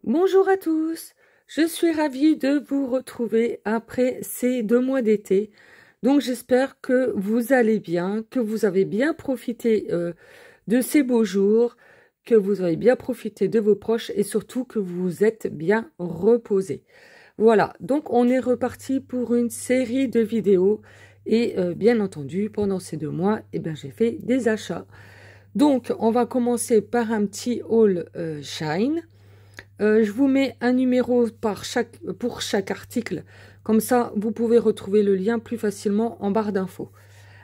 Bonjour à tous, je suis ravie de vous retrouver après ces 2 mois d'été. Donc j'espère que vous allez bien, que vous avez bien profité de ces beaux jours, que vous avez bien profité de vos proches et surtout que vous vous êtes bien reposés. Voilà, donc on est reparti pour une série de vidéos et bien entendu pendant ces 2 mois, j'ai fait des achats. Donc on va commencer par un petit haul Shine. Je vous mets un numéro pour chaque article. Comme ça, vous pouvez retrouver le lien plus facilement en barre d'infos.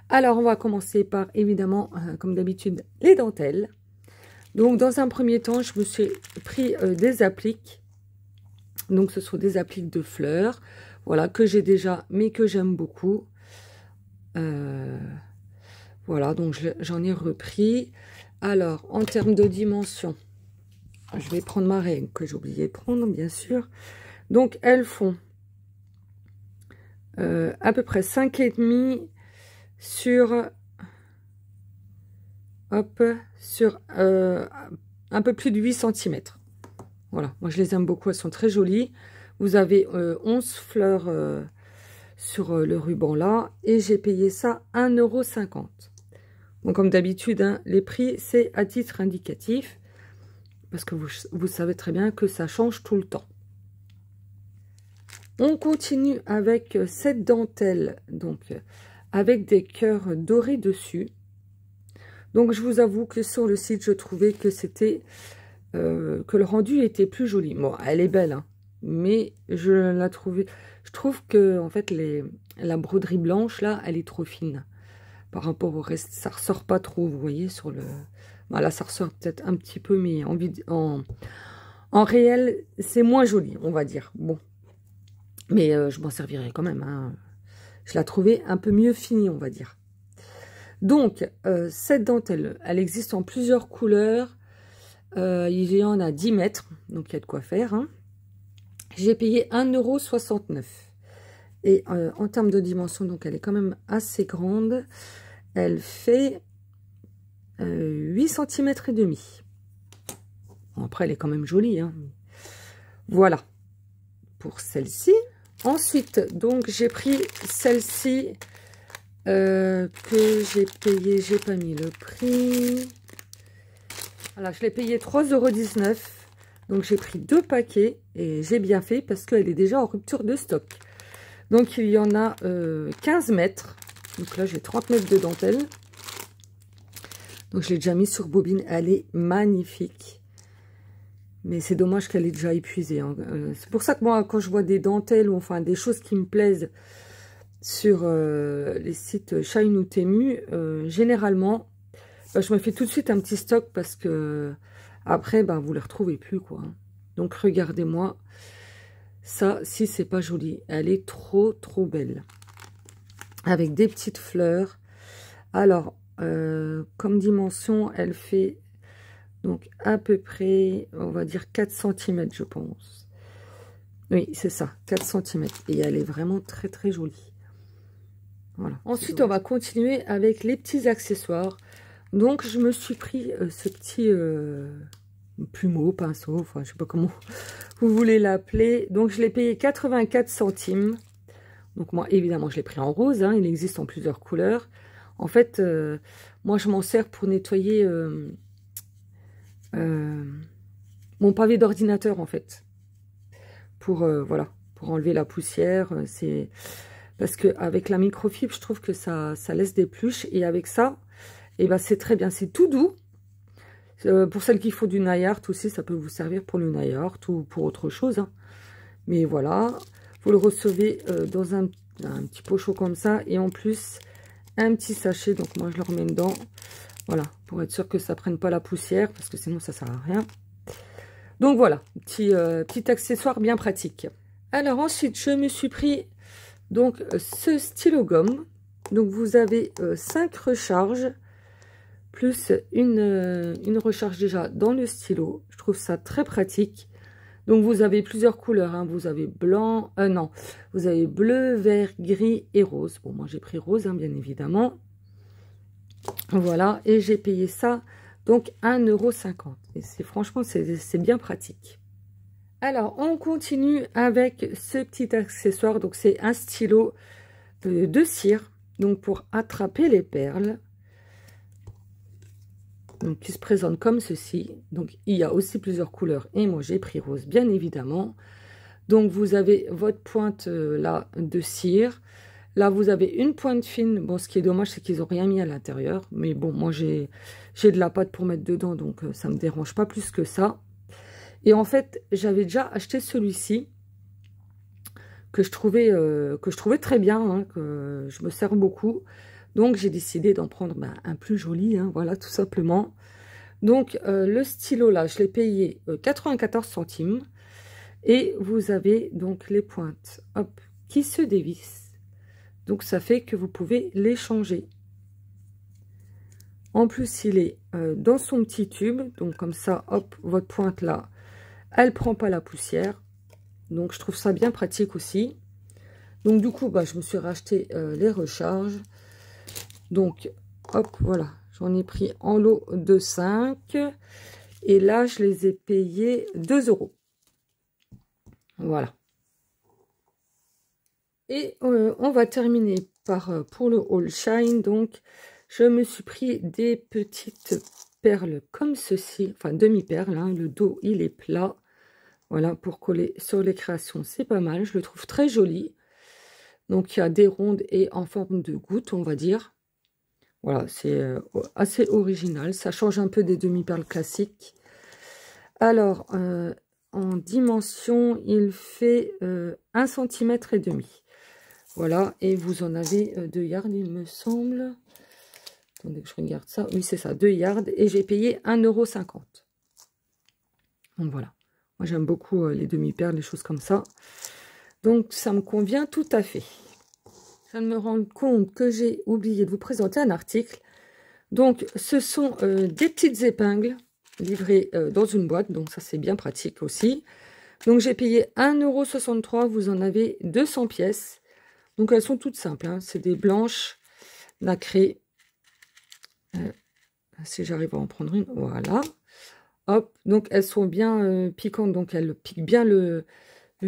Alors, on va commencer par, évidemment, comme d'habitude, les dentelles. Donc, dans un premier temps, je me suis pris des appliques. Donc, ce sont des appliques de fleurs. Voilà, que j'ai déjà, mais que j'aime beaucoup. Voilà, donc j'en ai repris. Alors, en termes de dimension... Je vais prendre ma règle que j'ai oublié de prendre, bien sûr. Donc, elles font à peu près 5,5 sur... Hop, sur un peu plus de 8 cm. Voilà, moi je les aime beaucoup, elles sont très jolies. Vous avez 11 fleurs sur le ruban là. Et j'ai payé ça 1,50 €. Donc, comme d'habitude, hein, les prix, c'est à titre indicatif. Parce que vous savez très bien que ça change tout le temps. On continue avec cette dentelle, donc avec des cœurs dorés dessus. Donc je vous avoue que sur le site, je trouvais que c'était que le rendu était plus joli. Bon, elle est belle, hein, mais je trouve que en fait la broderie blanche là, elle est trop fine par rapport au reste. Ça ressort pas trop, vous voyez sur le. Voilà, ça ressort peut-être un petit peu, mais en réel, c'est moins joli, on va dire. Bon, mais je m'en servirai quand même. Hein. Je la trouvais un peu mieux finie, on va dire. Donc, cette dentelle, elle existe en plusieurs couleurs. Il y en a 10 mètres, donc il y a de quoi faire. Hein. J'ai payé 1,69 €. Et en termes de dimension, donc elle est quand même assez grande. Elle fait... 8 cm et demi. Bon, après, elle est quand même jolie. Hein. Voilà. Pour celle-ci. Ensuite, donc, j'ai pris celle-ci que j'ai payé. J'ai pas mis le prix. Voilà, je l'ai payé 3,19 €. Donc, j'ai pris 2 paquets et j'ai bien fait parce qu'elle est déjà en rupture de stock. Donc, il y en a 15 mètres. Donc là, j'ai 30 mètres de dentelle. Donc, je l'ai déjà mis sur bobine. Elle est magnifique. Mais c'est dommage qu'elle est déjà épuisée. Hein. C'est pour ça que moi, quand je vois des dentelles ou enfin des choses qui me plaisent sur les sites Shine ou Temu, généralement, je me fais tout de suite un petit stock parce que après, vous ne les retrouvez plus, quoi. Donc, regardez-moi. Ça, si c'est pas joli. Elle est trop, trop belle. Avec des petites fleurs. Alors... comme dimension, elle fait donc à peu près, on va dire 4 cm, je pense. Oui, c'est ça, 4 cm. Et elle est vraiment très, très jolie. Voilà. Ensuite, on va continuer avec les petits accessoires. Donc, je me suis pris ce petit plumeau, pinceau, enfin, je sais pas comment vous voulez l'appeler. Donc, je l'ai payé 84 centimes. Donc, moi, évidemment, je l'ai pris en rose. Hein, il existe en plusieurs couleurs. En fait, moi, je m'en sers pour nettoyer mon pavé d'ordinateur, en fait. Pour, voilà, pour enlever la poussière. C'est parce qu'avec la microfibre, je trouve que ça laisse des pluches. Et avec ça, c'est très bien. C'est tout doux. Pour celles qui font du nail art aussi, ça peut vous servir pour le nail art ou pour autre chose. Hein. Mais voilà, vous le recevez dans un petit pochon comme ça. Et en plus... un petit sachet, donc moi je le remets dedans, voilà, pour être sûr que ça prenne pas la poussière, parce que sinon ça sert à rien. Donc voilà, petit accessoire bien pratique. Alors ensuite, je me suis pris donc ce stylo gomme. Donc vous avez 5 recharges, plus une recharge déjà dans le stylo. Je trouve ça très pratique. Donc, vous avez plusieurs couleurs. Hein. Vous avez blanc, non. Vous avez bleu, vert, gris et rose. Bon, moi, j'ai pris rose, hein, bien évidemment. Voilà. Et j'ai payé ça, donc, 1,50 €. Et franchement, c'est bien pratique. Alors, on continue avec ce petit accessoire. Donc, c'est un stylo de cire. Donc, pour attraper les perles. Donc, qui se présente comme ceci. Donc, il y a aussi plusieurs couleurs. Et moi, j'ai pris rose, bien évidemment. Donc, vous avez votre pointe là de cire. Là, vous avez une pointe fine. Bon, ce qui est dommage, c'est qu'ils n'ont rien mis à l'intérieur. Mais bon, moi, j'ai de la pâte pour mettre dedans. Donc, ça ne me dérange pas plus que ça. Et en fait, j'avais déjà acheté celui-ci. Que je trouvais très bien. Hein, que je me sers beaucoup. Donc, j'ai décidé d'en prendre un plus joli. Hein, voilà, tout simplement. Donc, le stylo, là, je l'ai payé 94 centimes. Et vous avez donc les pointes, hop, qui se dévissent. Donc, ça fait que vous pouvez les changer. En plus, il est dans son petit tube. Donc, comme ça, hop, votre pointe là, elle prend pas la poussière. Donc, je trouve ça bien pratique aussi. Donc, du coup, je me suis racheté les recharges. Donc, hop, voilà. J'en ai pris en lot de 5. Et là, je les ai payés 2 €. Voilà. Et on va terminer par pour le haul shine. Donc, je me suis pris des petites perles comme ceci. Enfin, demi-perles. Hein. Le dos, il est plat. Voilà, pour coller sur les créations, c'est pas mal. Je le trouve très joli. Donc, il y a des rondes et en forme de goutte, on va dire. Voilà, c'est assez original. Ça change un peu des demi-perles classiques. Alors, en dimension, il fait 1,5 cm. Voilà, et vous en avez 2 yards, il me semble. Attendez que je regarde ça. Oui, c'est ça, 2 yards. Et j'ai payé 1,50 €. Donc, voilà. Moi, j'aime beaucoup les demi-perles, les choses comme ça. Donc, ça me convient tout à fait. Je viens de me rendre compte que j'ai oublié de vous présenter un article. Donc, ce sont des petites épingles livrées dans une boîte. Donc, ça, c'est bien pratique aussi. Donc, j'ai payé 1,63 €. Vous en avez 200 pièces. Donc, elles sont toutes simples. Hein. C'est des blanches nacrées. Si j'arrive à en prendre une. Voilà. Hop. Donc, elles sont bien piquantes. Donc, elles piquent bien le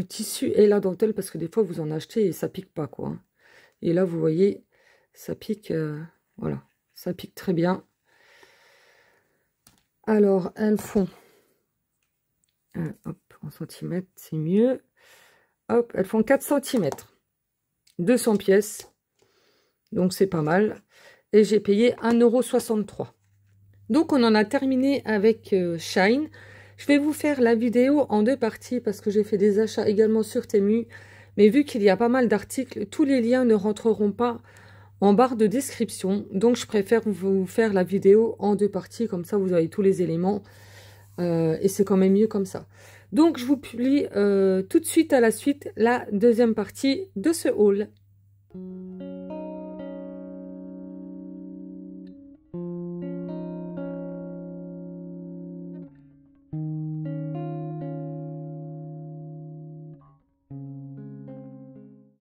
tissu et la dentelle. Parce que des fois, vous en achetez et ça pique pas, quoi. Hein. Et là, vous voyez, ça pique. Voilà. Ça pique très bien. Alors, elles font... hop, en centimètres, c'est mieux. Hop, elles font 4 cm. 200 pièces. Donc, c'est pas mal. Et j'ai payé 1,63 €. Donc, on en a terminé avec Shine. Je vais vous faire la vidéo en 2 parties parce que j'ai fait des achats également sur Temu. Mais vu qu'il y a pas mal d'articles, tous les liens ne rentreront pas en barre de description. Donc, je préfère vous faire la vidéo en 2 parties. Comme ça, vous avez tous les éléments. Et c'est quand même mieux comme ça. Donc, je vous publie tout de suite à la suite la deuxième partie de ce haul.